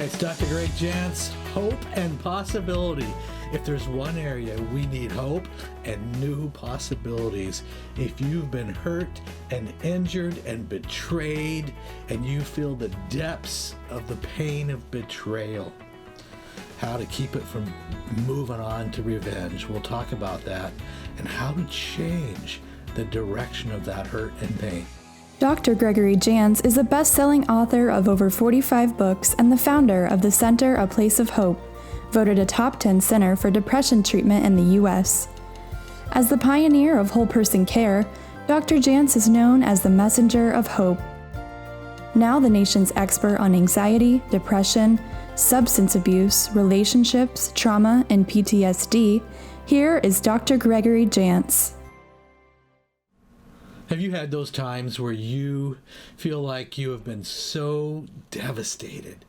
It's Dr. Greg Jantz, hope and possibility. If there's one area we need hope and new possibilities, if you've been hurt and injured and betrayed and you feel the depths of the pain of betrayal, how to keep it from moving on to revenge. We'll talk about that and how to change the direction of that hurt and pain. Dr. Gregory Jantz is a best-selling author of over 45 books and the founder of the Center A Place of Hope, voted a top 10 center for depression treatment in the U.S. As the pioneer of whole-person care, Dr. Jantz is known as the messenger of hope. Now the nation's expert on anxiety, depression, substance abuse, relationships, trauma, and PTSD, here is Dr. Gregory Jantz. Have you had those times where you feel like you have been so devastated?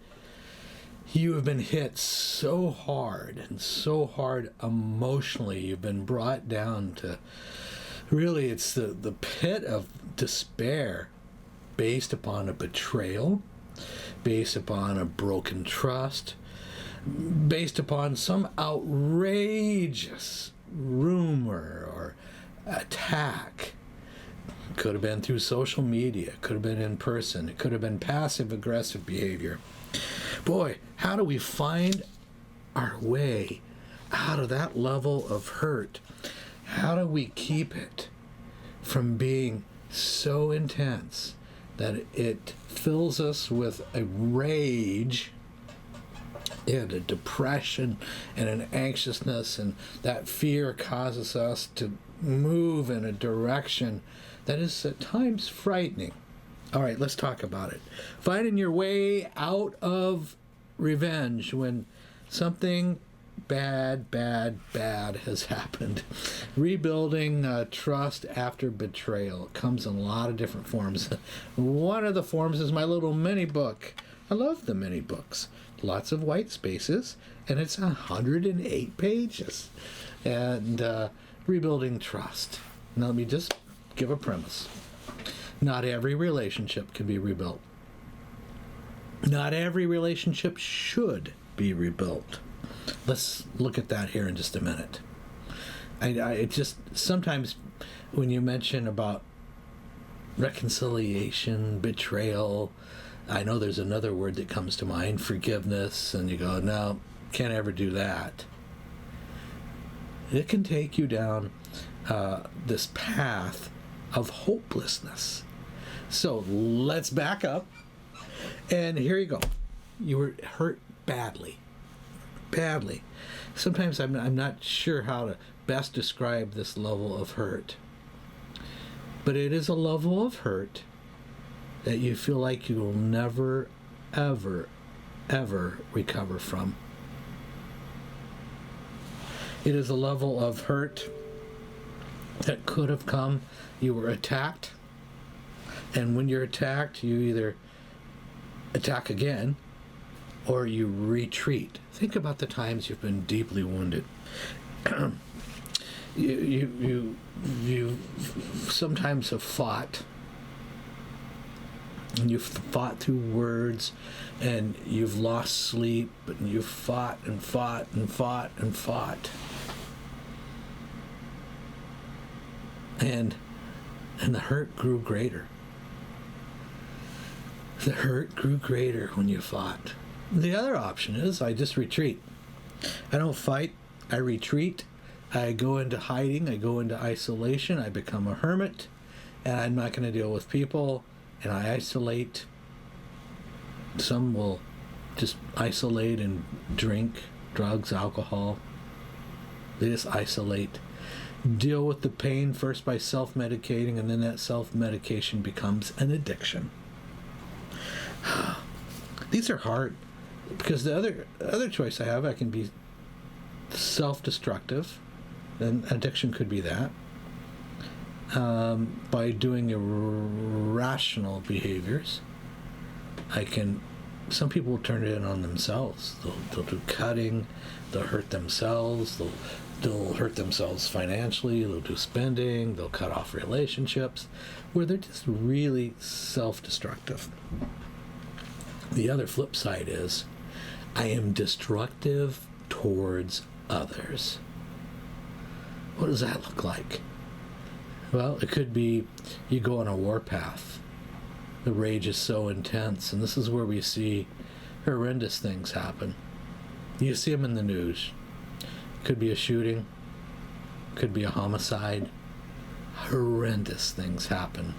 You have been hit so hard emotionally. You've been brought down to, really, it's the pit of despair based upon a betrayal, based upon a broken trust, based upon some outrageous rumor or attack. Could have been through social media, could have been in person, it could have been passive-aggressive behavior. Boy, how do we find our way out of that level of hurt? How do we keep it from being so intense that it fills us with a rage and a depression and an anxiousness, and that fear causes us to move in a direction that is at times frightening? All right, let's talk about it. Finding your way out of revenge when something bad has happened. Rebuilding trust after betrayal. It comes in a lot of different forms. One of the forms is my little mini book. I love the mini books. Lots of white spaces, and it's 108 pages. And rebuilding trust. Now let me just give a premise. Not every relationship can be rebuilt. Not every relationship should be rebuilt. Let's look at that here in just a minute. It just sometimes when you mention about reconciliation, betrayal, I know there's another word that comes to mind, forgiveness, and you go, no, can't ever do that. It can take you down this path of hopelessness. So let's back up. And here you go. You were hurt badly. Sometimes I'm not sure how to best describe this level of hurt. But it is a level of hurt that you feel like you will never, ever, ever recover from. It is a level of hurt that could have come. You were attacked, and when you're attacked, you either attack again or you retreat. Think about the times you've been deeply wounded. you sometimes have fought, and you've fought through words, and you've lost sleep, and you've fought and fought and fought and fought. And the hurt grew greater. The hurt grew greater when you fought. The other option is I just retreat. I don't fight. I retreat. I go into hiding. I go into isolation. I become a hermit. And I'm not going to deal with people. And I isolate. Some will just isolate and drink drugs, alcohol. They just isolate. Deal with the pain first by self-medicating, and then that self-medication becomes an addiction. These are hard because the other choice I have, I can be self-destructive, and addiction could be that, by doing irrational behaviors. Some people will turn it in on themselves. They'll do cutting, they'll hurt themselves, they'll hurt themselves financially, they'll do spending, they'll cut off relationships, where they're just really self-destructive. The other flip side is I am destructive towards others. What does that look like? Well, it could be you go on a warpath. The rage is so intense, and this is where we see horrendous things happen. You see them in the news. Could be a shooting, could be a homicide. Horrendous things happen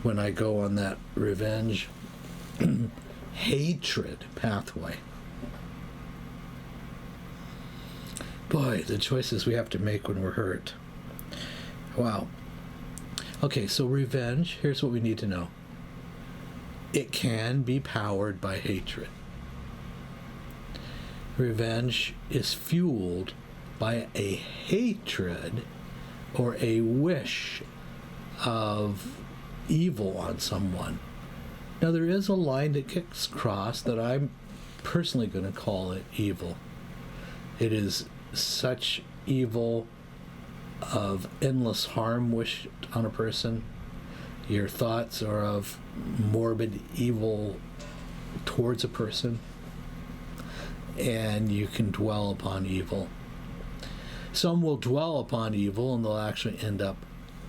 when I go on that revenge, hatred pathway. Boy, the choices we have to make when we're hurt. Wow. Okay, so revenge, here's what we need to know. It can be powered by hatred. Revenge is fueled by a hatred or a wish of evil on someone. Now, there is a line that gets crossed that I'm personally going to call it evil. It is such evil of endless harm wished on a person. Your thoughts are of morbid evil towards a person, and you can dwell upon evil. Some will dwell upon evil and they'll actually end up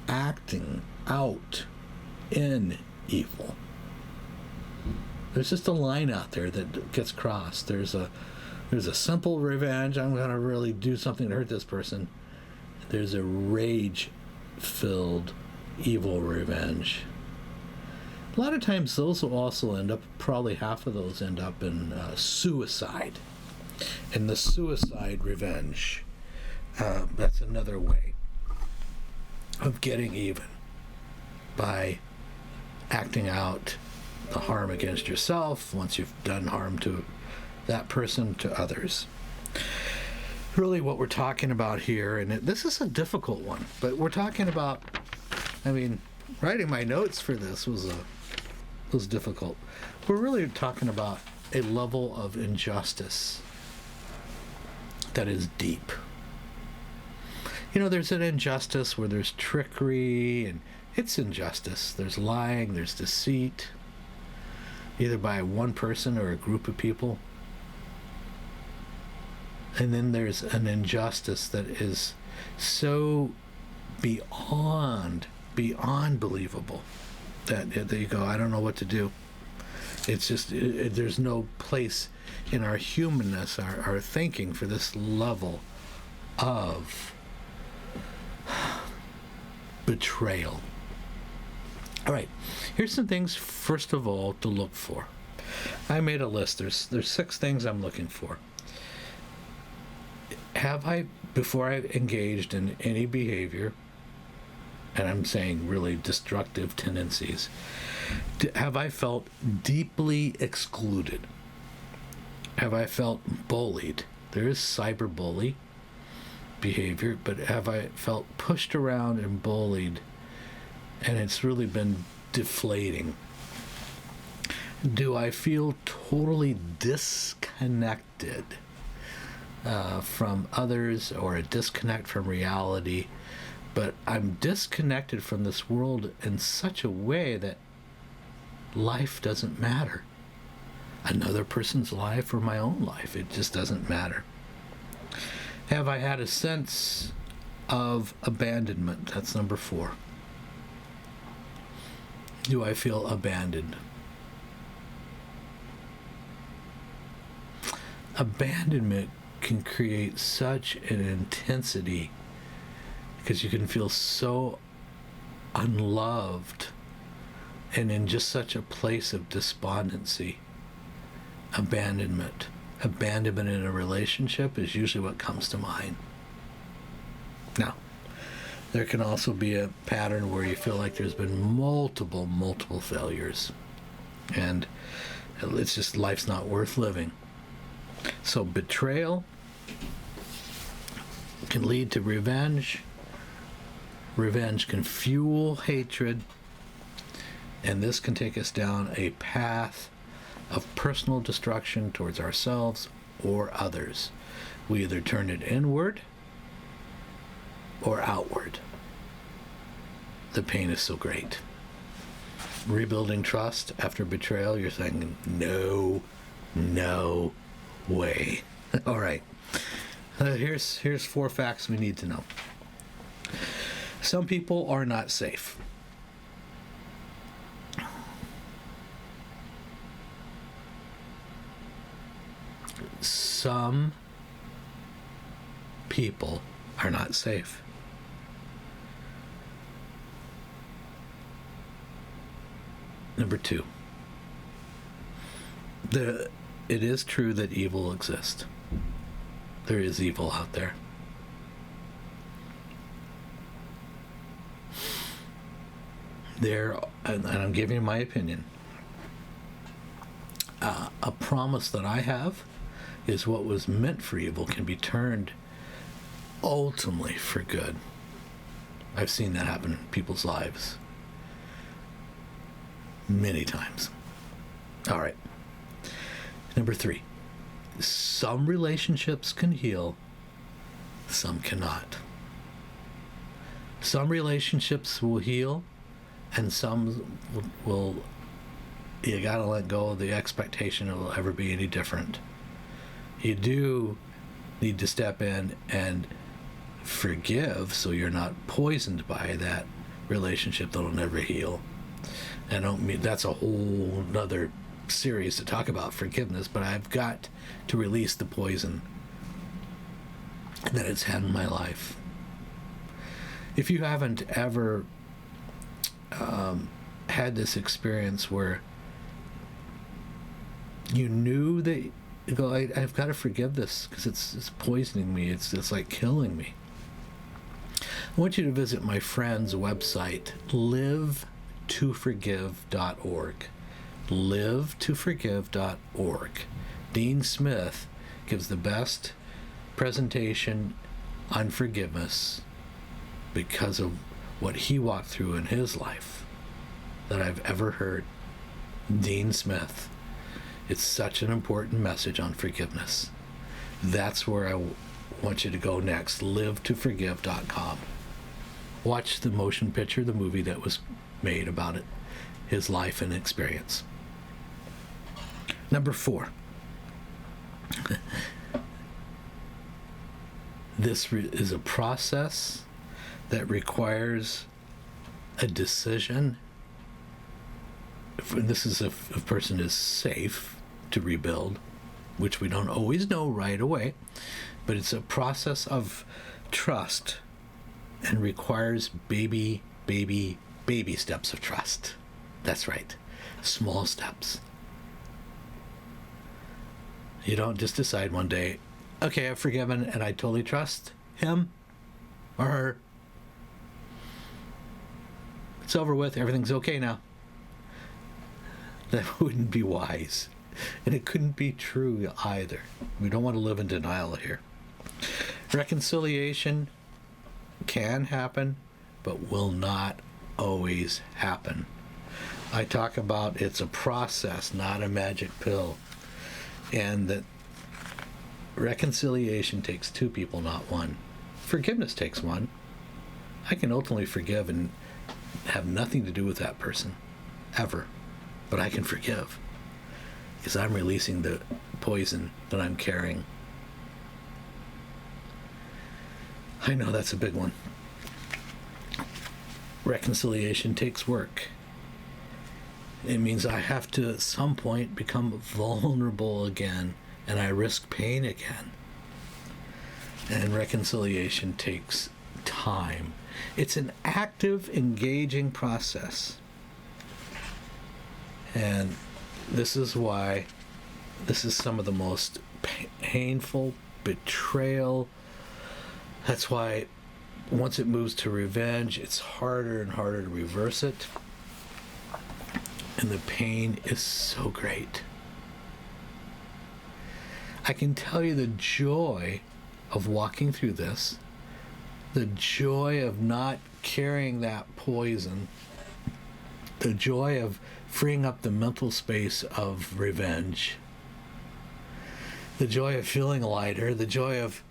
acting out in evil. There's just a line out there that gets crossed. There's a simple revenge. I'm going to really do something to hurt this person. There's a rage-filled evil revenge. A lot of times those will also end up, probably half of those end up in suicide. And the suicide revenge, that's another way of getting even by acting out the harm against yourself once you've done harm to that person, to others. Really what we're talking about here, and this is a difficult one, but we're talking about, writing my notes for this was difficult. We're really talking about a level of injustice that is deep. There's an injustice where there's trickery, and it's injustice. There's lying, there's deceit, either by one person or a group of people. And then there's an injustice that is so beyond believable that you go, I don't know what to do. It's just, there's no place in our humanness, our thinking for this level of betrayal. All right, here's some things, first of all, to look for. I made a list. There's 6 things I'm looking for. Have I, before I engaged in any behavior, and I'm saying really destructive tendencies, have I felt deeply excluded? Have I felt bullied? There is cyberbully behavior, but have I felt pushed around and bullied, and it's really been deflating? Do I feel totally disconnected from others, or a disconnect from reality, but I'm disconnected from this world in such a way that life doesn't matter? Another person's life or my own life, it just doesn't matter. Have I had a sense of abandonment? That's number 4. Do I feel abandoned? Abandonment can create such an intensity because you can feel so unloved and in just such a place of despondency. Abandonment in a relationship is usually what comes to mind. Now, there can also be a pattern where you feel like there's been multiple failures, and it's just, life's not worth living. So betrayal can lead to revenge. Revenge can fuel hatred, and this can take us down a path of personal destruction towards ourselves or others. We either turn it inward or outward. The pain is so great. Rebuilding trust after betrayal, you're saying, no, way. All right. Here's 4 facts we need to know. Some people are not safe. Some people are not safe. Number 2, it is true that evil exists. There is evil out there. And I'm giving you my opinion. A promise that I have is what was meant for evil can be turned ultimately for good. I've seen that happen in people's lives many times. All right. Number 3, some relationships can heal, some cannot. Some relationships will heal, and some will, you gotta let go of the expectation it will ever be any different. You do need to step in and forgive so you're not poisoned by that relationship that'll never heal. I don't mean that's a whole nother series to talk about forgiveness, but I've got to release the poison that it's had in my life. If you haven't ever had this experience where you knew that you go, I've got to forgive this because it's poisoning me, it's like killing me, I want you to visit my friend's website, livetoforgive.org. livetoforgive.org. Dean Smith gives the best presentation on forgiveness because of what he walked through in his life that I've ever heard. Dean Smith. It's such an important message on forgiveness. That's where I want you to go next. livetoforgive.com. Watch the motion picture, the movie that was made about it, his life and experience. Number 4. This is a process that requires a decision. This is if a person is safe to rebuild, which we don't always know right away, but it's a process of trust and requires baby steps of trust. That's right. Small steps. You don't just decide one day, okay, I've forgiven and I totally trust him or her. It's over with. Everything's okay now. That wouldn't be wise. And it couldn't be true either. We don't want to live in denial here. Reconciliation can happen, but will not always happen. I talk about it's a process, not a magic pill. And that reconciliation takes 2 people, not 1. Forgiveness takes 1. I can ultimately forgive and have nothing to do with that person, ever. But I can forgive because I'm releasing the poison that I'm carrying. I know that's a big one. Reconciliation takes work. It means I have to, at some point, become vulnerable again, and I risk pain again. And reconciliation takes time. It's an active, engaging process. And this is why this is some of the most painful betrayal. That's why once it moves to revenge, it's harder and harder to reverse it. And the pain is so great. I can tell you the joy of walking through this, the joy of not carrying that poison, the joy of freeing up the mental space of revenge, the joy of feeling lighter, the joy of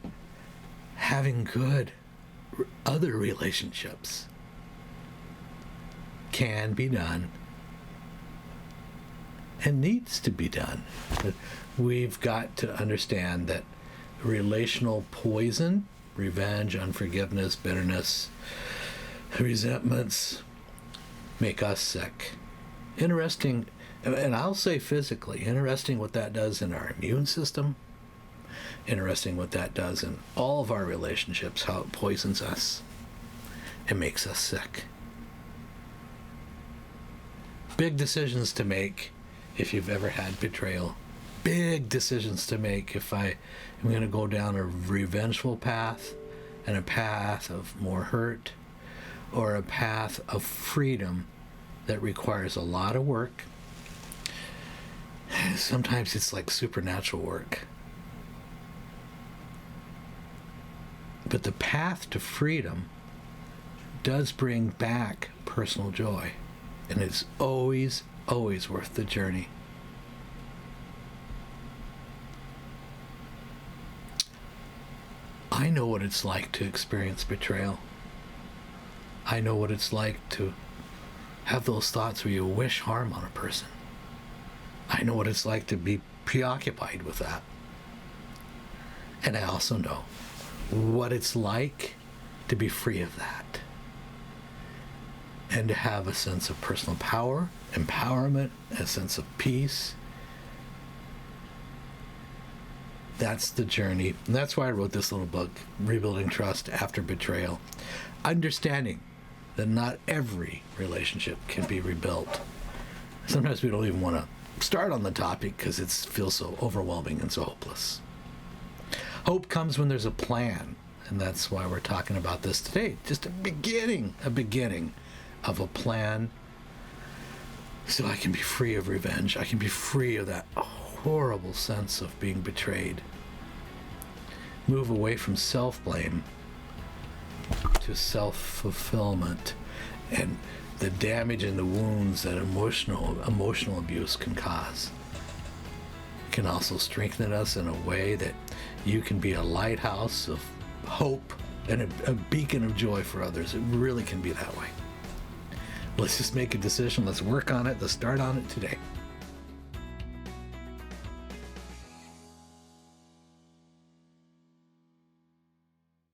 having good other relationships can be done. and needs to be done. But we've got to understand that relational poison, revenge, unforgiveness, bitterness, resentments, make us sick. Interesting, and I'll say physically, interesting what that does in our immune system, interesting what that does in all of our relationships, how it poisons us and makes us sick. Big decisions to make if you've ever had betrayal. Big decisions to make if I am going to go down a revengeful path and a path of more hurt, or a path of freedom that requires a lot of work. Sometimes it's like supernatural work. But the path to freedom does bring back personal joy. And it's always, always worth the journey. I know what it's like to experience betrayal. I know what it's like to have those thoughts where you wish harm on a person. I know what it's like to be preoccupied with that. And I also know what it's like to be free of that. And to have a sense of personal power, empowerment, a sense of peace. That's the journey. And that's why I wrote this little book, Rebuilding Trust After Betrayal. Understanding that not every relationship can be rebuilt. Sometimes we don't even want to start on the topic because it feels so overwhelming and so hopeless. Hope comes when there's a plan. And that's why we're talking about this today. Just a beginning of a plan, so I can be free of revenge. I can be free of that horrible sense of being betrayed. Move away from self-blame to self-fulfillment, and the damage and the wounds that emotional abuse can cause. It can also strengthen us in a way that you can be a lighthouse of hope and a beacon of joy for others. It really can be that way. Let's just make a decision. Let's work on it. Let's start on it today.